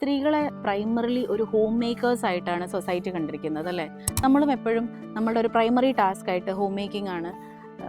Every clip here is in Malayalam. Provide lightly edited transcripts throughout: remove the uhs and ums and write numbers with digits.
സ്ത്രീകളെ പ്രൈമറിലി ഒരു ഹോം മേക്കേഴ്സ് ആയിട്ടാണ് സൊസൈറ്റി കണ്ടിരിക്കുന്നത് അല്ലേ. നമ്മളും എപ്പോഴും നമ്മളുടെ ഒരു പ്രൈമറി ടാസ്ക് ആയിട്ട് ഹോം മേക്കിംഗ് ആണ്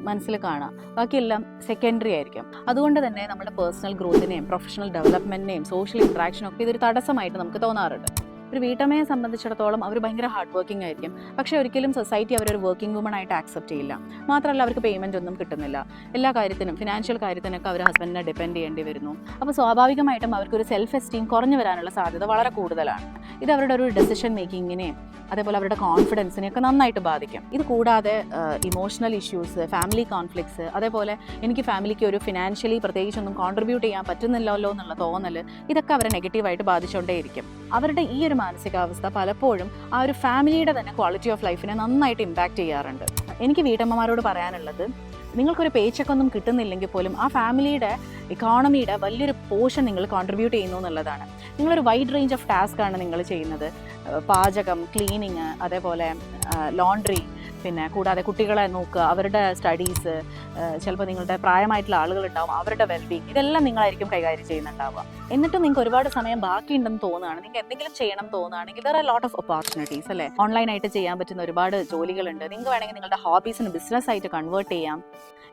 മനസ്സിൽ കാണാം, ബാക്കിയെല്ലാം സെക്കൻഡറി ആയിരിക്കും. അതുകൊണ്ട് തന്നെ നമ്മുടെ പേഴ്സണൽ ഗ്രോത്തിനെയും പ്രൊഫഷണൽ ഡെവലപ്മെൻറ്റിനെയും സോഷ്യൽ ഇൻട്രാക്ഷനും ഒക്കെ ഇതൊരു തടസ്സമായിട്ട് നമുക്ക് തോന്നാറുണ്ട്. ഒരു വീട്ടമ്മയെ സംബന്ധിച്ചിടത്തോളം അവർ ഭയങ്കര ഹാർഡ് വർക്കിംഗ് ആയിരിക്കും, പക്ഷേ ഒരിക്കലും സൊസൈറ്റി അവരൊരു വർക്കിംഗ് വുമൺ ആയിട്ട് ആക്സെപ്റ്റ് ചെയ്യില്ല. മാത്രമല്ല അവർക്ക് പേയ്മെൻ്റ് ഒന്നും കിട്ടുന്നില്ല. എല്ലാ കാര്യത്തിനും ഫിനാൻഷ്യൽ കാര്യത്തിനൊക്കെ അവർ ഹസ്ബൻഡിനെ ഡിപ്പെൻഡ് ചെയ്യേണ്ടി വരുന്നു. അപ്പോൾ സ്വാഭാവികമായിട്ടും അവർക്കൊരു സെൽഫ് എസ്റ്റീം കുറഞ്ഞു വരാനുള്ള സാധ്യത വളരെ കൂടുതലാണ്. ഇത് അവരുടെ ഒരു ഡെസിഷൻ മേക്കിങ്ങിനെയും അതേപോലെ അവരുടെ കോൺഫിഡൻസിനെയൊക്കെ നന്നായിട്ട് ബാധിക്കും. ഇത് കൂടാതെ ഇമോഷണൽ ഇഷ്യൂസ്, ഫാമിലി കോൺഫ്ലിക്ട്സ്, അതേപോലെ എനിക്ക് ഫാമിലിക്ക് ഒരു ഫിനാൻഷ്യലി പ്രത്യേകിച്ചൊന്നും കോൺട്രിബ്യൂട്ട് ചെയ്യാൻ പറ്റുന്നില്ലല്ലോ എന്നുള്ള തോന്നൽ, ഇതൊക്കെ അവരെ നെഗറ്റീവായിട്ട് ബാധിച്ചുകൊണ്ടേയിരിക്കും. അവരുടെ ഈ ഒരു മാനസികാവസ്ഥ പലപ്പോഴും ആ ഒരു ഫാമിലിയുടെ തന്നെ ക്വാളിറ്റി ഓഫ് ലൈഫിനെ നന്നായിട്ട് ഇമ്പാക്റ്റ് ചെയ്യാറുണ്ട്. എനിക്ക് വീട്ടമ്മമാരോട് പറയാനുള്ളത്, നിങ്ങൾക്കൊരു പേച്ചൊക്കെ കിട്ടുന്നില്ലെങ്കിൽ പോലും ആ ഫാമിലിയുടെ ഇക്കോണമിയുടെ വലിയൊരു പോർഷൻ നിങ്ങൾ കോൺട്രിബ്യൂട്ട് ചെയ്യുന്നു എന്നുള്ളതാണ്. നിങ്ങളൊരു വൈഡ് റേഞ്ച് ഓഫ് ടാസ്ക് ആണ് നിങ്ങൾ ചെയ്യുന്നത്. പാചകം, ക്ലീനിങ്, അതേപോലെ ലോണ്ട്രി, പിന്നെ കൂടാതെ കുട്ടികളെ നോക്കുക, അവരുടെ സ്റ്റഡീസ്, ചിലപ്പോൾ നിങ്ങളുടെ പ്രായമായിട്ടുള്ള ആളുകളുണ്ടാവും, അവരുടെ വെൽബീങ്, ഇതെല്ലാം നിങ്ങളായിരിക്കും കൈകാര്യം ചെയ്യുന്നുണ്ടാവുക. എന്നിട്ടും നിങ്ങൾക്ക് ഒരുപാട് സമയം ബാക്കിയുണ്ടെന്ന് തോന്നുകയാണ്, നിങ്ങൾക്ക് എന്തെങ്കിലും ചെയ്യണം തോന്നുകയാണെങ്കിൽ there are lot of opportunities അല്ലേ. ഓൺലൈനായിട്ട് ചെയ്യാൻ പറ്റുന്ന ഒരുപാട് ജോലികളുണ്ട്. നിങ്ങൾക്ക് വേണമെങ്കിൽ നിങ്ങളുടെ ഹോബീസിന് ബിസിനസ്സായിട്ട് കൺവേർട്ട് ചെയ്യാം.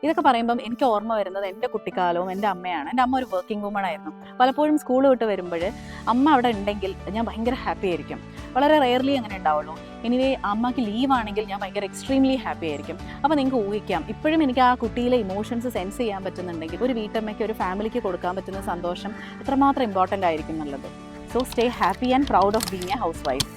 ഇതൊക്കെ പറയുമ്പം എനിക്ക് ഓർമ്മ വരുന്നത് എൻ്റെ കുട്ടിക്കാലവും എൻ്റെ അമ്മയാണ്. എൻ്റെ അമ്മ ഒരു വർക്കിംഗ് വുമൺ ആയിരുന്നു. പലപ്പോഴും സ്കൂൾ വിട്ട് വരുമ്പോൾ അമ്മ അവിടെ ഉണ്ടെങ്കിൽ ഞാൻ ഭയങ്കര ഹാപ്പി ആയിരിക്കും. വളരെ റെയർലി അങ്ങനെ ഉണ്ടാവുള്ളൂ. എനിവേ അമ്മയ്ക്ക് ലീവ് ആണെങ്കിൽ ഞാൻ ഭയങ്കര എക്സ്ട്രീംലി ഹാപ്പി ആയിരിക്കും. അപ്പോൾ നിങ്ങൾക്ക് ഊഹിക്കാം, ഇപ്പോഴും എനിക്ക് ആ കുട്ടിയിലെ ഇമോഷൻസ് സെൻസ് ചെയ്യാൻ പറ്റുന്നുണ്ടെങ്കിൽ ഒരു വീട്ടമ്മയ്ക്ക്, ഒരു ഫാമിലിക്ക് കൊടുക്കാൻ പറ്റുന്ന സന്തോഷം എത്രമാത്രം ഇമ്പോർട്ടൻ്റ് ആയിരിക്കും എന്നുള്ളത്. So stay happy and proud of being A house wife.